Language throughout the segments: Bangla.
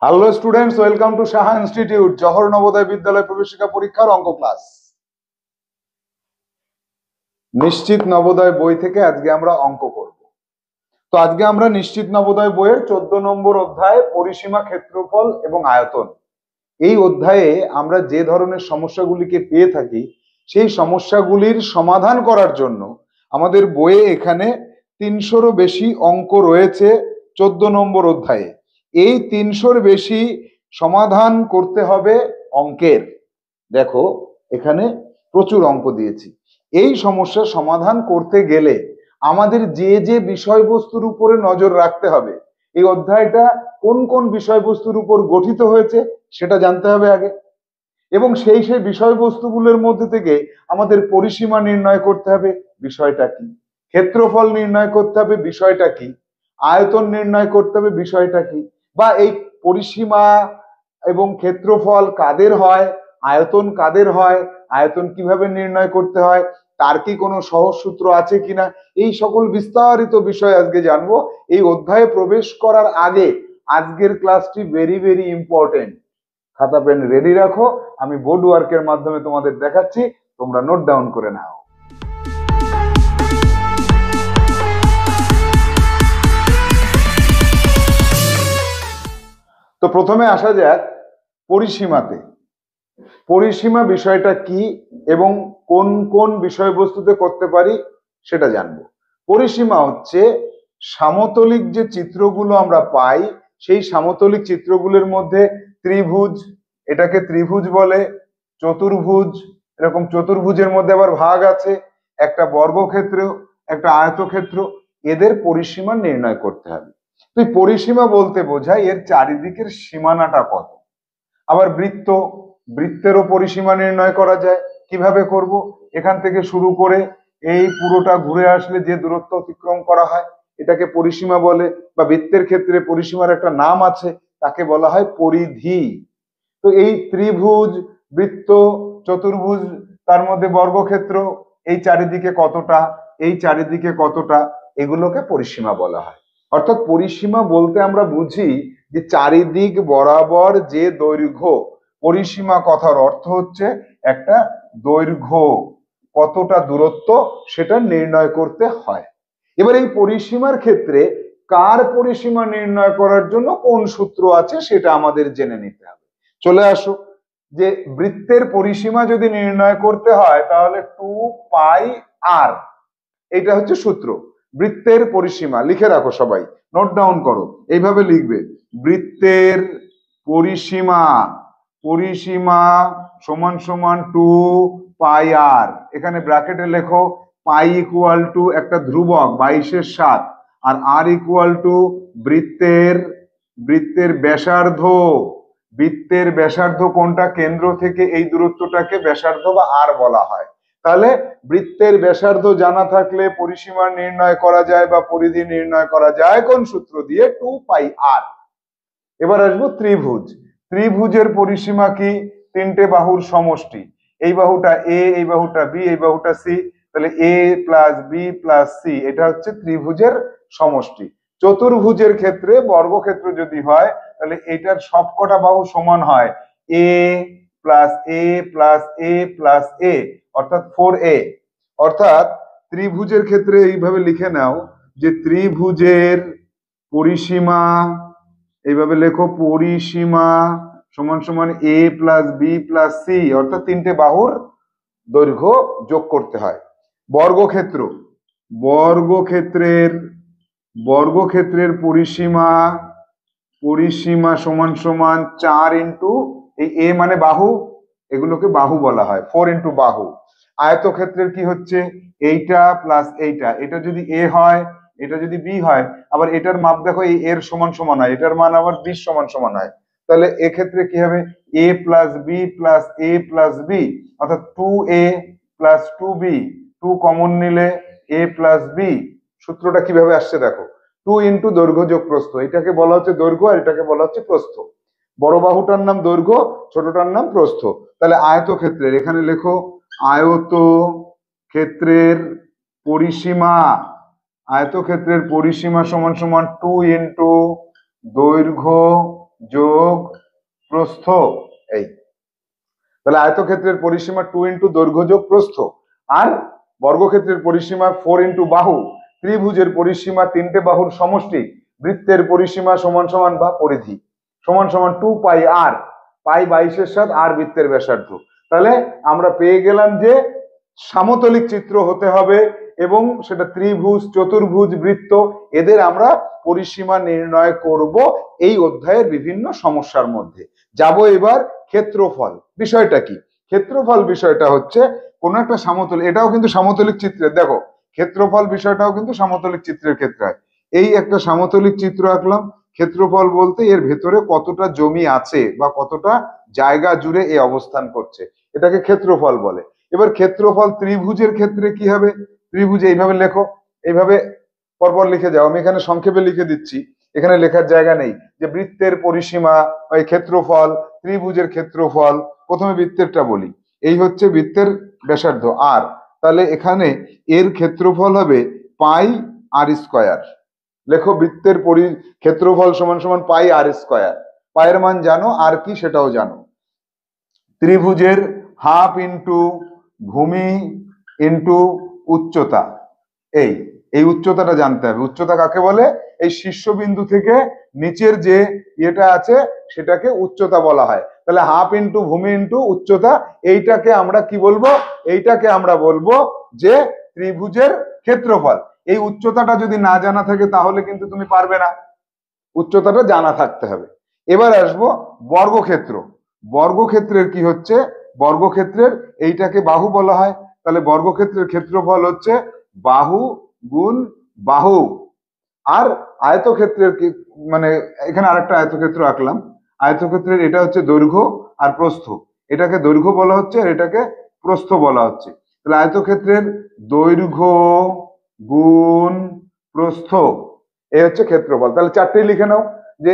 Hello students, welcome to Saha institute Jawahar Navodaya Vidyalaya প্রবেশিকা পরীক্ষার অঙ্ক ক্লাস। নিশ্চিত নবোদয় বই থেকে আজকে আমরা অঙ্ক করব। তো আজকে আমরা নিশ্চিত নবোদয় বইয়ের 14 নম্বর অধ্যায় পরিসীমা, ক্ষেত্রফল এবং আয়তন, এই অধ্যায়ে আমরা যে ধরনের সমস্যাগুলিকে পেয়ে থাকি সেই সমস্যাগুলির সমাধান করার জন্য আমাদের বইয়ে এখানে 300-রও বেশি অঙ্ক রয়েছে 14 নম্বর অধ্যায়ে। এই 300-র বেশি সমাধান করতে হবে অঙ্কের। দেখো এখানে প্রচুর অঙ্ক দিয়েছি। এই সমস্যার সমাধান করতে গেলে আমাদের যে যে বিষয়বস্তুর উপরে নজর রাখতে হবে, এই অধ্যায়টা কোন কোন বিষয়বস্তুর উপর গঠিত হয়েছে সেটা জানতে হবে আগে, এবং সেই সেই বিষয়বস্তুগুলোর মধ্যে থেকে আমাদের পরিসীমা নির্ণয় করতে হবে, বিষয়টা কি, ক্ষেত্রফল নির্ণয় করতে হবে, বিষয়টা কি, আয়তন নির্ণয় করতে হবে, বিষয়টা কি, বা এই পরিসীমা এবং ক্ষেত্রফল কাদের হয়, আয়তন কাদের হয়, আয়তন কিভাবে নির্ণয় করতে হয়, তার কি কোনো সহজ সূত্র আছে কিনা, এই সকল বিস্তারিত বিষয় আজকে জানবো। এই অধ্যায়ে প্রবেশ করার আগে আজকের ক্লাসটি ভেরি ভেরি ইম্পর্টেন্ট। খাতা পেন রেডি রাখো, আমি বোর্ড ওয়ার্কের মাধ্যমে তোমাদের দেখাচ্ছি, তোমরা নোট ডাউন করে নাও। তো প্রথমে আসা যাক পরিসীমাতে। পরিসীমা বিষয়টা কি এবং কোন কোন বিষয়বস্তুতে করতে পারি সেটা জানবো। পরিসীমা হচ্ছে সমতলিক যে চিত্রগুলো আমরা পাই, সেই সমতলিক চিত্রগুলোর মধ্যে ত্রিভুজ, এটাকে ত্রিভুজ বলে, চতুর্ভুজ, এরকম চতুর্ভুজের মধ্যে আবার ভাগ আছে, একটা বর্গক্ষেত্র, একটা আয়তক্ষেত্র, এদের পরিসীমা নির্ণয় করতে হবে। তো পরিসীমা বলতে বোঝায় এর চারিদিকের সীমানাটা কত। আবার বৃত্ত, বৃত্তেরও পরিসীমা নির্ণয় করা যায়। কিভাবে করব? এখান থেকে শুরু করে এই পুরোটা ঘুরে আসলে যে দূরত্ব অতিক্রম করা হয় এটাকে পরিসীমা বলে, বা বৃত্তের ক্ষেত্রে পরিসীমার একটা নাম আছে, তাকে বলা হয় পরিধি। তো এই ত্রিভুজ, বৃত্ত, চতুর্ভুজ, তার মধ্যে বর্গক্ষেত্র, এই চারিদিকে কতটা, এই চারিদিকে কতটা, এগুলোকে পরিসীমা বলা হয়। অর্থাৎ পরিসীমা বলতে আমরা বুঝি যে চারিদিক বরাবর যে দৈর্ঘ্য, পরিসীমা কথার অর্থ হচ্ছে একটা দৈর্ঘ্য, কতটা দূরত্ব সেটা নির্ণয় করতে হয়। এবার এই পরিসীমার ক্ষেত্রে কার পরিসীমা নির্ণয় করার জন্য কোন সূত্র আছে সেটা আমাদের জেনে নিতে হবে। চলে আসো, যে বৃত্তের পরিসীমা যদি নির্ণয় করতে হয় তাহলে 2πr, এটা হচ্ছে সূত্র। বৃত্তের পরিসীমা লিখে রাখো, সবাই নোট ডাউন করো, এইভাবে লিখবে, বৃত্তের পরিসীমা, পরিসীমা সমান সমান 2πr, এখানে ব্র্যাকেটে লেখো পাই ইকুয়াল টু একটা ধ্রুবক 22/7, আর আর ইকুয়াল টু বৃত্তের, বৃত্তের ব্যাসার্ধ, বৃত্তের ব্যাসার্ধ কোনটা, কেন্দ্র থেকে এই দূরত্বটাকে ব্যাসার্ধ বা আর বলা হয়। তাহলে বৃত্তের ব্যাসার্ধ জানা থাকলে পরিসীমা নির্ণয় করা যায় বা পরিধি নির্ণয় করা যায় কোন সূত্র দিয়ে, 2πr। এবার আসবো ত্রিভুজ। ত্রিভুজের পরিসীমা কি, তিনটে বাহুর সমষ্টি, এই বাহুটা এ, এই বাহুটা বি, এই বাহুটা সি, তাহলে এ প্লাস বি প্লাস সি, এটা হচ্ছে ত্রিভুজের সমষ্টি। চতুর্ভুজের ক্ষেত্রে, বর্গক্ষেত্র যদি হয় তাহলে এটার সবকটা বাহু সমান হয় এ প্লাস এ প্লাস এ প্লাস এ, অর্থাৎ 4a। অর্থাৎ ত্রিভুজের ক্ষেত্রে এইভাবে লিখে নাও যে ত্রিভুজের পরিসীমা, এইভাবে লেখো, পরিসীমা সমান সমান এ প্লাস বি প্লাস সি, অর্থাৎ তিনটে বাহুর দৈর্ঘ্য যোগ করতে হয়। বর্গক্ষেত্র, বর্গক্ষেত্রের, বর্গক্ষেত্রের পরিসীমা, পরিসীমা সমান সমান 4 ইন্টু এই এ মানে বাহু, এগুলোকে বাহু বলা হয়, 4 ইন্টু বাহু। আয়তক্ষেত্রের কি হচ্ছে, এইটা প্লাস এইটা, এটা যদি এ হয়, এটা যদি বি হয়, আবার এটার মাপ দেখো এই এর সমান সমান হয়, এটার মান আবার বি সমান সমান হয়, তাহলে এক্ষেত্রে কি হবে, এ প্লাস বি প্লাস এ প্লাস বি, অর্থাৎ 2a প্লাস 2b, 2 কমন নিলে এ প্লাস বি। সূত্রটা কিভাবে আসছে দেখো, 2 ইন্টু দৈর্ঘ্য যোগ প্রস্থ, এটাকে বলা হচ্ছে দৈর্ঘ্য আর এটাকে বলা হচ্ছে প্রস্থ। বড় বাহুটার নাম দৈর্ঘ্য, ছোটটার নাম প্রস্থ। তাহলে আয়তক্ষেত্রের, এখানে লেখো আয়ত ক্ষেত্রের পরিসীমা, আয়তক্ষেত্রের পরিসীমা সমান সমান 2 ইন্টু দৈর্ঘ্য যোগ প্রস্থ। এই তাহলে আয়তক্ষেত্রের পরিসীমা 2 ইন্টু দৈর্ঘ্য যোগ প্রস্থ, আর বর্গক্ষেত্রের পরিসীমা 4 ইন্টু বাহু, ত্রিভুজের পরিসীমা 3টে বাহুর সমষ্টি, বৃত্তের পরিসীমা সমান সমান বা পরিধি সমান সমান 2 পাই আর, পাই 22-এর সাথে আর বৃত্তের ব্যাসার্ধ। তাহলে আমরা পেয়ে গেলাম যে সমতলিক চিত্র হতে হবে এবং সেটা ত্রিভুজ, চতুর্ভুজ, বৃত্ত, এদের আমরা পরিসীমা নির্ণয় করব এই অধ্যায়ের বিভিন্ন সমস্যার মধ্যে। যাব এবার ক্ষেত্রফল। বিষয়টা কি? ক্ষেত্রফল বিষয়টা হচ্ছে কোন একটা সমতল, এটাও কিন্তু সমতলিক চিত্রের, দেখো ক্ষেত্রফল বিষয়টাও কিন্তু সমতলিক চিত্রের ক্ষেত্রে হয়। এই একটা সমতলিক চিত্র আঁকলাম, ক্ষেত্রফল বলতে এর ভেতরে কতটা জমি আছে বা কতটা জায়গা জুড়ে এ অবস্থান করছে, এটাকে ক্ষেত্রফল বলে। এবার ক্ষেত্রফল ত্রিভুজের ক্ষেত্রে কি হবে? ত্রিভুজে এইভাবে লেখো, এইভাবে পরপর লিখে যাও, আমি এখানে সংক্ষেপে লিখে দিচ্ছি, এখানে লেখার জায়গা নেই। যে বৃত্তের পরিসীমা, ওই ক্ষেত্রফল, ত্রিভুজের ক্ষেত্রফল, প্রথমে বৃত্তেরটা বলি, এই হচ্ছে বৃত্তের ব্যাসার্ধ আর, তাহলে এখানে এর ক্ষেত্রফল হবে পাই আর স্কয়ার। লেখো বৃত্তের ক্ষেত্রফল সমান সমান পাই আর স্কয়ার। পায়ের মান জানো, আর কি সেটাও জানো। ত্রিভুজের হাফ ইন্টু ভূমি ইন্টু উচ্চতা, এই এই উচ্চতাটা জানতে হবে। উচ্চতা কাকে বলে? এই শীর্ষবিন্দু থেকে নিচের যে ইয়েটা আছে সেটাকে উচ্চতা বলা হয়। তাহলে হাফ ইন্টু ভূমি ইন্টু উচ্চতা, এইটাকে আমরা কি বলবো? এইটাকে আমরা বলবো যে ত্রিভুজের ক্ষেত্রফল। এই উচ্চতাটা যদি না জানা থাকে তাহলে কিন্তু তুমি পারবে না, উচ্চতাটা জানা থাকতে হবে। এবার আসবো বর্গক্ষেত্র। বর্গক্ষেত্রের কি হচ্ছে? বর্গক্ষেত্রের এইটাকে বাহু বলা হয়, তাহলে বর্গক্ষেত্রের ক্ষেত্রফল হচ্ছে বাহু গুণ বাহু। আর আয়তক্ষেত্রের কি, মানে এখানে আরেকটা আয়তক্ষেত্র আঁকলাম, আয়তক্ষেত্রের এটা হচ্ছে দৈর্ঘ্য আর প্রস্থ, এটাকে দৈর্ঘ্য বলা হচ্ছে আর এটাকে প্রস্থ বলা হচ্ছে। তাহলে আয়তক্ষেত্রের দৈর্ঘ্য গুণ প্রস্থ, এই হচ্ছে ক্ষেত্রফল। তাহলে চারটেই লিখে নাও, যে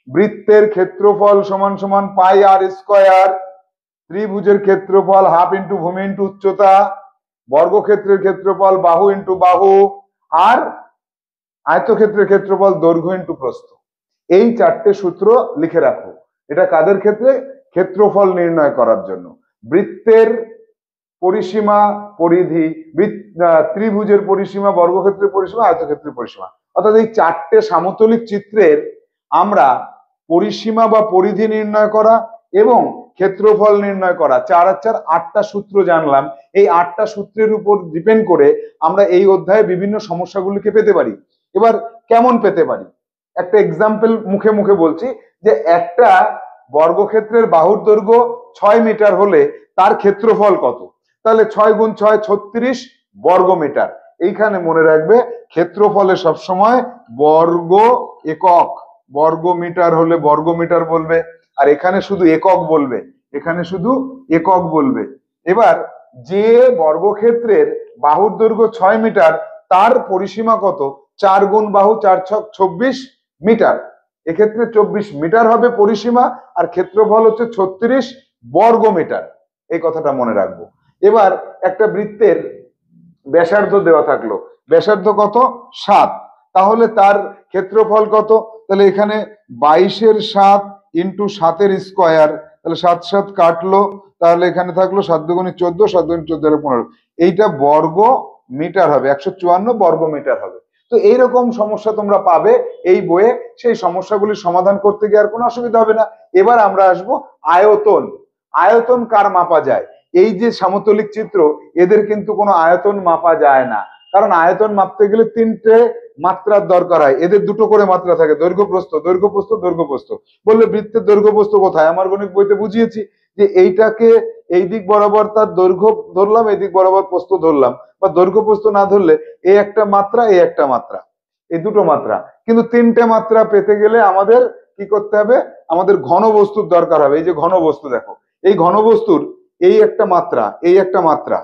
বৃত্তের ক্ষেত্রফল সমান সমান পাই আর স্কয়ার, ত্রিভুজের ক্ষেত্রফল হাফ ইন্টু ভূমি ইন্টু উচ্চতা, বর্গক্ষেত্রের ক্ষেত্রফল বাহু ইন্টু বাহু, আর আয়তক্ষেত্রের ক্ষেত্রফল দৈর্ঘ্য ইন্টু প্রস্থ। এই চারটে সূত্র লিখে রাখো। এটা কাদের ক্ষেত্রে? ক্ষেত্রফল নির্ণয় করার জন্য। বৃত্তের পরিসীমা, পরিধি, ত্রিভুজের পরিসীমা, বর্গক্ষেত্রের পরিসীমা, আয়তক্ষেত্রের পরিসীমা, অর্থাৎ এই চারটে সমতলিক চিত্রের আমরা পরিসীমা বা পরিধি নির্ণয় করা এবং ক্ষেত্রফল নির্ণয় করা, 4 আর 4 8টা সূত্র জানলাম। এই 8টা সূত্রের উপর ডিপেন্ড করে আমরা এই অধ্যায়ে বিভিন্ন সমস্যাগুলিকে পেতে পারি। এবার কেমন পেতে পারি? একটা এক্সাম্পল মুখে মুখে বলছি, যে একটা বর্গক্ষেত্রের বাহুর দৈর্ঘ্য 6 মিটার হলে তার ক্ষেত্রফল কত? তাহলে 6 গুণ 6 36 বর্গ মিটার। এইখানে মনে রাখবে ক্ষেত্রফলে সবসময় বর্গ একক, বর্গ মিটার হলে বর্গ মিটার বলবে, আর এখানে শুধু একক বলবে, এখানে শুধু একক বলবে। এবার যে বর্গক্ষেত্রের বাহুর দৈর্ঘ্য 6 মিটার তার পরিসীমা কত? 4 গুণ বাহু 4 ছক 24 মিটার। এক্ষেত্রে 24 মিটার হবে পরিসীমা, আর ক্ষেত্রফল হচ্ছে 36 বর্গ মিটার। এই কথাটা মনে রাখবো। এবার একটা বৃত্তের ব্যাসার্ধ দেওয়া থাকলো, ব্যাসার্ধ কত? 7, তাহলে তার ক্ষেত্রফল কত? তাহলে এখানে 22-এর 7 ইন্টু 7-এর স্কয়ার, তাহলে 7 7 কাটলো, তাহলে এখানে থাকলো 7 দুগুণে 14, 7 দুগুণে 14 15, এইটা বর্গ মিটার হবে, 154 বর্গ মিটার হবে। তো এইরকম সমস্যা তোমরা পাবে এই বইয়ে, সেই সমস্যাগুলি সমাধান করতে গিয়ে আর কোনো অসুবিধা হবে না। এবার আমরা আসবো আয়তন। আয়তন কার মাপা যায়? এই যে সমতলিক চিত্র, এদের কিন্তু কোনো আয়তন মাপা যায় না, কারণ আয়তন মাপতে গেলে 3টে মাত্রার দরকার হয়। এদের দুটো করে মাত্রা থাকে, দৈর্ঘ্য প্রস্থ, দৈর্ঘ্য প্রস্থ, দৈর্ঘ্য প্রস্থ। বললে বৃত্তের দৈর্ঘ্য প্রস্থ কোথায়? আমার গণিত বইতে বুঝিয়েছি যে এইটাকে এই দিক বরাবর তার দৈর্ঘ্য ধরলাম, এই দিক বরাবর প্রস্থ ধরলাম, বা দৈর্ঘ্য প্রস্থ না ধরলে এই একটা মাত্রা, এই একটা মাত্রা, এই দুটো মাত্রা। কিন্তু 3টে মাত্রা পেতে গেলে আমাদের কি করতে হবে? আমাদের ঘন বস্তুর দরকার হবে। এই যে ঘন বস্তু দেখো, এই ঘন বস্তুর এই একটা মাত্রা, এই একটা মাত্রা,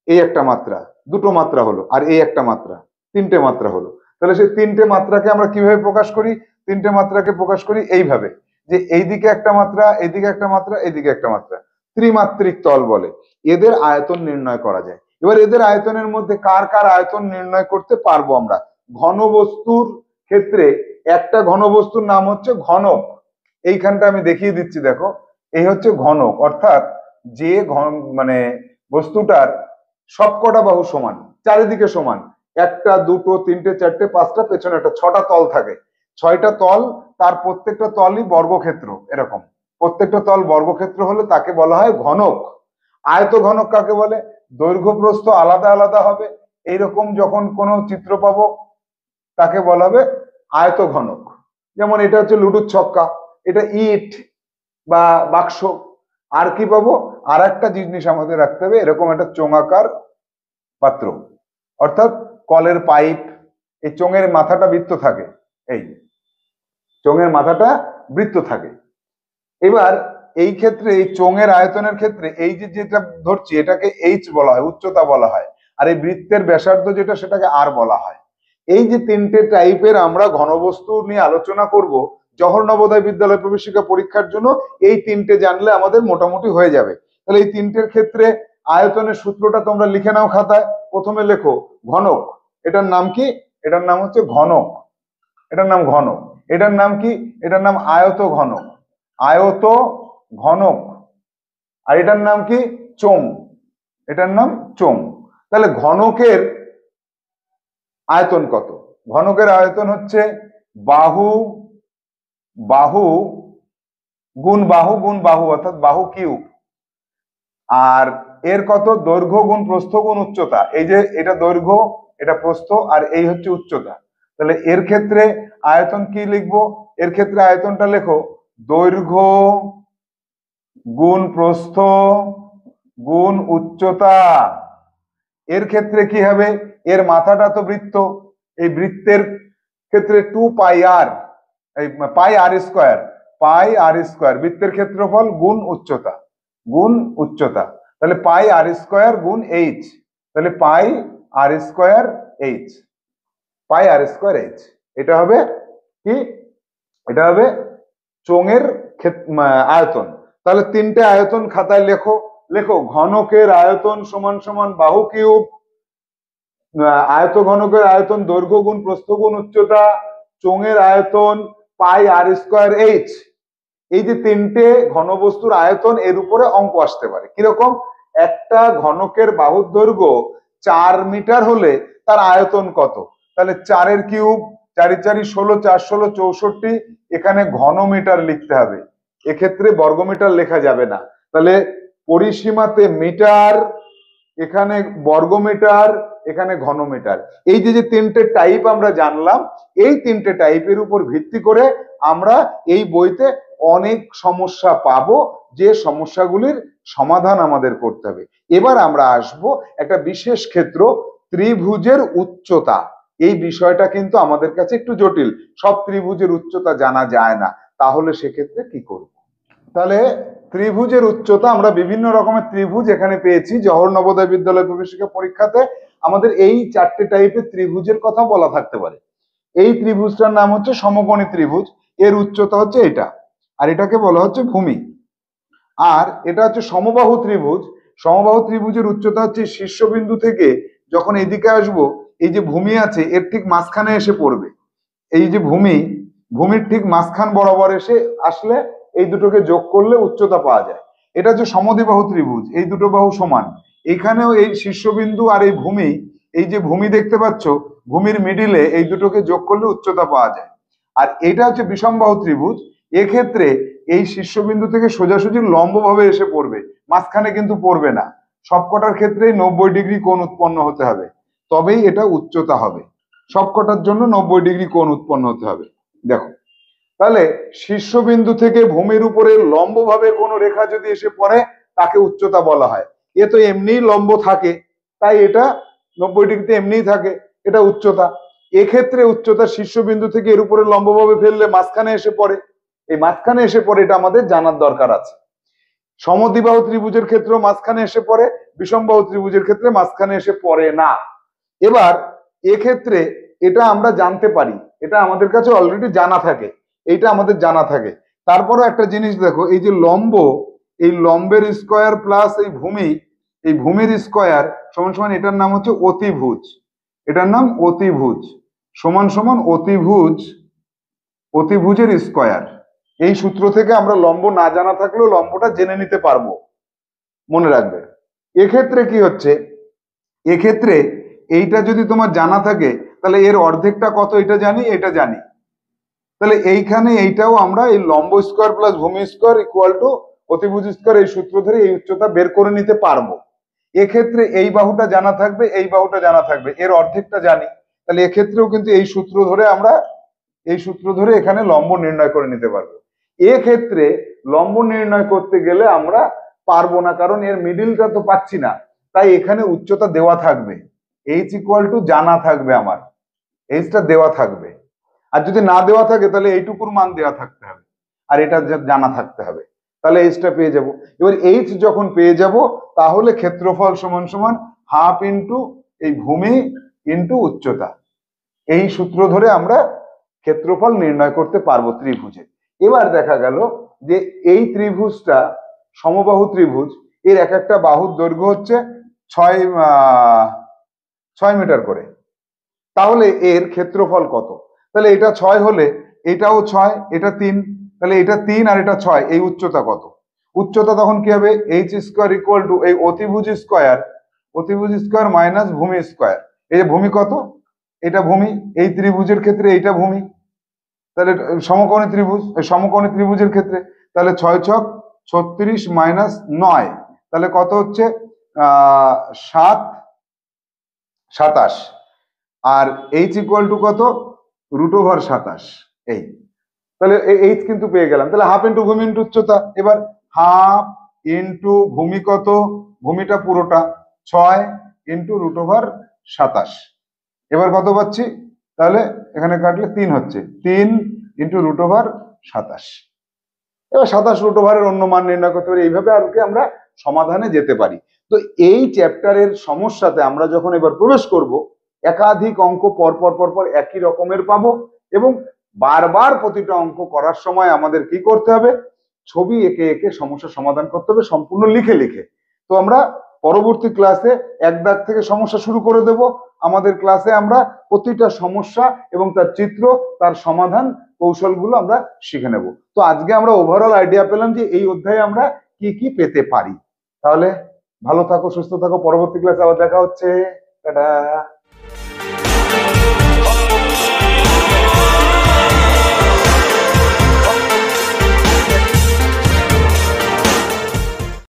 এই একটা মাত্রা, দুটো মাত্রা হলো, আর এই একটা মাত্রা, 3টে মাত্রা হলো। তাহলে সেই 3টে মাত্রাকে আমরা কিভাবে প্রকাশ করি? 3টে মাত্রাকে প্রকাশ করি এইভাবে, যে এইদিকে একটা মাত্রা, এইদিকে একটা মাত্রা, এইদিকে একটা মাত্রা, ত্রিমাত্রিক তল বলে। এদের আয়তন নির্ণয় করা যায়। এবার এদের আয়তনের মধ্যে কার কার আয়তন নির্ণয় করতে পারবো আমরা? ঘনবস্তুর ক্ষেত্রে একটা ঘনবস্তুর নাম হচ্ছে ঘনক, এইখানটা আমি দেখিয়ে দিচ্ছি, দেখো এই হচ্ছে ঘনক, অর্থাৎ যে মানে বস্তুটার সবকটা বাহু সমান, চারিদিকে সমান, একটা দুটো তিনটে চারটে পাঁচটা, পেছনে একটা ছটা তল থাকে, ছয়টা তল, তার প্রত্যেকটা তলই বর্গক্ষেত্র, এরকম প্রত্যেকটা তল বর্গক্ষেত্র হলে তাকে বলা হয় ঘনক। আয়ত ঘনক কাকে বলে? দৈর্ঘ্য প্রস্থ আলাদা আলাদা হবে, এইরকম যখন কোনো চিত্র পাবো তাকে বলা হবে আয়ত ঘনক। যেমন এটা হচ্ছে লুডুর ছক্কা, এটা ইট বা বাক্স। আর কি পাবো? আর একটা জিনিস আমাদের রাখতে হবে, এরকম একটা চোঙাকার পাত্র, অর্থাৎ কলের পাইপ। এই চোঙের মাথাটা বৃত্ত থাকে, এই চোঙের মাথাটা বৃত্ত থাকে। এবার এই ক্ষেত্রে এই চোঙের আয়তনের ক্ষেত্রে এই যে যেটা ধরছি এটাকে এইচ বলা হয়, উচ্চতা বলা হয়, আর এই বৃত্তের ব্যাসার্ধ যেটা সেটাকে আর বলা হয়। এই যে তিনটে টাইপের আমরা ঘনবস্তু নিয়ে আলোচনা করব জওহর নবোদয় বিদ্যালয় প্রবেশিকা পরীক্ষার জন্য, এই তিনটে জানলে আমাদের মোটামুটি হয়ে যাবে। তাহলে এই তিনটের ক্ষেত্রে আয়তনের সূত্রটা তোমরা লিখে নাও খাতায়। প্রথমে লেখো ঘনক, এটার নাম কি? এটার নাম হচ্ছে ঘনক, এটার নাম ঘনক। এটার নাম কি? এটার নাম আয়ত ঘনক, আয়ত ঘনক। আর এটার নাম কি? চোঙ, এটার নাম চোঙ। তাহলে ঘনকের আয়তন কত? ঘনকের আয়তন হচ্ছে বাহু, বাহু গুণ বাহু গুণ বাহু, অর্থাৎ বাহু কিউব। আর এর কত? দৈর্ঘ্য গুণ প্রস্থ গুণ উচ্চতা। এই যে এটা দৈর্ঘ্য, এটা প্রস্থ, আর এই হচ্ছে উচ্চতা। তাহলে এর ক্ষেত্রে আয়তন কি লিখবো? এর ক্ষেত্রে আয়তনটা লেখো দৈর্ঘ্য গুণ প্রস্থ গুণ উচ্চতা। এর ক্ষেত্রে কি হবে? এর মাথাটা তো বৃত্ত, এই বৃত্তের ক্ষেত্রে 2 পাই আর, এই পাই আর স্কোয়ার, পাই আর স্কোয়ার বৃত্তের ক্ষেত্রফল গুণ উচ্চতা, গুণ উচ্চতা। তাহলে পাই আর স্কোয়ার গুণ এইচ, তাহলে পাই আর স্কোয়ার এইচ, পাই আর স্কোয়ার এইচ। এটা হবে কি? এটা হবে চোঙের আয়তন। তাহলে তিনটে আয়তন খাতায় লেখো। লেখো ঘনকের আয়তন সমান সমান বাহু কিউব, আয়ত ঘনকের আয়তন দৈর্ঘ্য গুণ প্রস্থ গুণ উচ্চতা, চোঙের আয়তন পাই আর স্কোয়ার এইচ। এই যে তিনটে ঘনবস্তুর আয়তন, এর উপরে অঙ্ক আসতে পারে। কিরকম? একটা ঘনকের বাহুর দৈর্ঘ্য 4 মিটার হলে তার আয়তন কত? তাহলে 4 কিউব, 4 4 16, 4 16 64, এখানে ঘন মিটার লিখতে হবে, এক্ষেত্রে বর্গমিটার লেখা যাবে না। তাহলে পরিসীমাতে মিটার, এখানে বর্গমিটার, এখানে ঘনমিটার। এই যে যে তিনটে টাইপ আমরা জানলাম, এই তিনটে টাইপের উপর ভিত্তি করে আমরা এই বইতে অনেক সমস্যা পাবো, যে সমস্যাগুলির সমাধান আমাদের করতে হবে। এবার আমরা আসব একটা বিশেষ ক্ষেত্র, ত্রিভুজের উচ্চতা। এই বিষয়টা কিন্তু আমাদের কাছে একটু জটিল, সব ত্রিভুজের উচ্চতা জানা যায় না, তাহলে সেক্ষেত্রে কি করব? তাহলে ত্রিভুজের উচ্চতা, আমরা বিভিন্ন রকমের ত্রিভুজ এখানে পেয়েছি জওহর নবোদয় বিদ্যালয় প্রবেশিকা পরীক্ষাতে। আমাদের এই 4টে টাইপের ত্রিভুজের কথা বলা থাকতে পারে। এই ত্রিভুজটার নাম হচ্ছে সমকোণী ত্রিভুজ, এর উচ্চতা হচ্ছে এটা, আর এটাকে বলা হচ্ছে ভূমি। আর এটা হচ্ছে সমবাহু ত্রিভুজ, সমবাহু ত্রিভুজের উচ্চতা হচ্ছে শীর্ষবিন্দু থেকে যখন এদিকে আসবো, এই যে ভূমি আছে এর ঠিক মাঝখানে এসে পড়বে। এই যে ভূমি, ভূমির ঠিক মাঝখান বরাবর এসে আসলে এই দুটোকে যোগ করলে উচ্চতা পাওয়া যায়। এটা হচ্ছে সমদ্বিবাহু ত্রিভুজ, এই দুটো বাহু সমান। এখানেও এই শীর্ষবিন্দু আর এই ভূমি, এই যে ভূমি দেখতে পাচ্ছ, ভূমির মিডিলে এই দুটোকে যোগ করলে উচ্চতা পাওয়া যায়। আর এটা হচ্ছে বিষমবাহু ত্রিভুজ, এক্ষেত্রে এই শীর্ষবিন্দু থেকে সোজাসুজি লম্বভাবে এসে পড়বে, মাঝখানে কিন্তু পড়বে না। সবকটার ক্ষেত্রেই 90 ডিগ্রি কোণ উৎপন্ন হতে হবে, তবেই এটা উচ্চতা হবে। সবকটার জন্য 90 ডিগ্রি কোণ উৎপন্ন হতে হবে। দেখো, তাহলে শীর্ষবিন্দু থেকে ভূমির উপরে লম্বভাবে কোনো রেখা যদি এসে পড়ে তাকে উচ্চতা বলা হয়। এ তো এমনিই লম্ব থাকে, তাই এটা 90 ডিগ্রিতে এমনিই থাকে, এটা উচ্চতা। এক্ষেত্রে উচ্চতা শীর্ষবিন্দু থেকে এর উপরে লম্বভাবে ফেললে মাঝখানে এসে পড়ে, এই মাঝখানে এসে পড়ে, এটা আমাদের জানার দরকার আছে। সমদ্বিবাহু ত্রিভুজের ক্ষেত্রে মাঝখানে এসে পড়ে, বিষমবাহু ত্রিভুজের ক্ষেত্রে মাঝখানে এসে পড়ে না। এবার এক্ষেত্রে এটা আমরা জানতে পারি, এটা আমাদের কাছে অলরেডি জানা থাকে, এইটা আমাদের জানা থাকে। তারপরে একটা জিনিস দেখো, এই যে লম্ব, এই লম্বের স্কোয়ার প্লাস এই ভূমি, এই ভূমির স্কোয়ার সমান সমান, এটার নাম হচ্ছে অতিভুজ, এটার নাম অতিভুজ, সমান সমান অতিভুজ, অতিভুজের স্কোয়ার। এই সূত্র থেকে আমরা লম্ব না জানা থাকলেও লম্বটা জেনে নিতে পারবো, মনে রাখবে। এক্ষেত্রে কি হচ্ছে, এক্ষেত্রে এইটা যদি তোমার জানা থাকে তাহলে এর অর্ধেকটা কত এটা জানি, এটা জানি, তাহলে এইখানে এইটাও আমরা এই লম্ব স্কোয়ার প্লাস ভূমি স্কোয়ার ইকুয়াল টু অতিভুজ স্কোয়ার এই সূত্র ধরে এই উচ্চতা বের করে নিতে পারবো। এক্ষেত্রে এই বাহুটা জানা থাকবে, এই বাহুটা জানা থাকবে, এর অর্ধেকটা জানি, তাহলে এক্ষেত্রেও কিন্তু এই সূত্র ধরে আমরা এই সূত্র ধরে এখানে লম্ব নির্ণয় করে নিতে পারবো। এক্ষেত্রে লম্ব নির্ণয় করতে গেলে আমরা পারবো না, কারণ এর মিডিলটা তো পাচ্ছি না, তাই এখানে উচ্চতা দেওয়া থাকবে, এইচ ইকুয়াল টু জানা থাকবে, আমার এইচটা দেওয়া থাকবে। আর যদি না দেওয়া থাকে তাহলে এইটুকুর মান দেওয়া থাকতে হবে আর এটা জানা থাকতে হবে, তাহলে এইচটা পেয়ে যাব। এবার এইচ যখন পেয়ে যাব তাহলে ক্ষেত্রফল সমান সমান হাফ ইন্টু এই ভূমি ইন্টু উচ্চতা, এই সূত্র ধরে আমরা ক্ষেত্রফল নির্ণয় করতে পারবো ত্রিভুজে। এবার দেখা গেল যে এই ত্রিভুজটা সমবাহু ত্রিভুজ, এর এক একটা বাহুর দৈর্ঘ্য হচ্ছে 6 মিটার করে, তাহলে এর ক্ষেত্রফল কত? তাহলে এটা 6 হলে এটাও 6, এটা 3, তাহলে এটা 3 আর এটা 6, এই উচ্চতা কত? উচ্চতা তখন কি হবে, এইচ স্কোয়ার ইকুয়াল টু এই অতিভুজ স্কোয়ার মাইনাস ভূমি স্কোয়ার। এই যে ভূমি কত, এটা ভূমি, এই ত্রিভুজের ক্ষেত্রে এইটা ভূমি, তাহলে সমকোণী ত্রিভুজের ক্ষেত্রে তাহলে 6 ছক 36 মাইনাস 9, তাহলে কত হচ্ছে 7 27, আর এইচ ইকুয়াল টু কত, √27। এই তাহলে এইচ কিন্তু পেয়ে গেলাম, তাহলে হাফ ইন্টু ভূমি ইন্টু উচ্চতা। এবার হাফ ইন্টু ভূমি কত, ভূমিটা পুরোটা 6 ইন্টু √27, এবার কত পাচ্ছি, তাহলে এখানে কাটলে 3 হচ্ছে, 3 ইন্টু √27। এবার 27 অন্য মান নির্ণয় করতে পারি, এইভাবে আর কি আমরা সমাধানে যেতে পারি। তো এই চ্যাপ্টারের সমস্যাতে আমরা যখন এবার প্রবেশ করব, একাধিক অঙ্ক পর একই রকমের পাবো, এবং বারবার প্রতিটা অঙ্ক করার সময় আমাদের কি করতে হবে, ছবি এঁকে এঁকে সমস্যা সমাধান করতে হবে, সম্পূর্ণ লিখে লিখে। তো আমরা পরবর্তী ক্লাসে এক দাগ থেকে সমস্যা শুরু করে দেব। আমাদের ক্লাসে আমরা প্রতিটা সমস্যা এবং তার চিত্র, তার সমাধান কৌশলগুলো আমরা শিখে নেব। তো আজকে আমরা ওভারঅল আইডিয়া পেলাম যে এই অধ্যায়ে আমরা কি কি পেতে পারি। তাহলে ভালো থাকো, সুস্থ থাকো, পরবর্তী ক্লাসে আবার দেখা হচ্ছে, টাটা।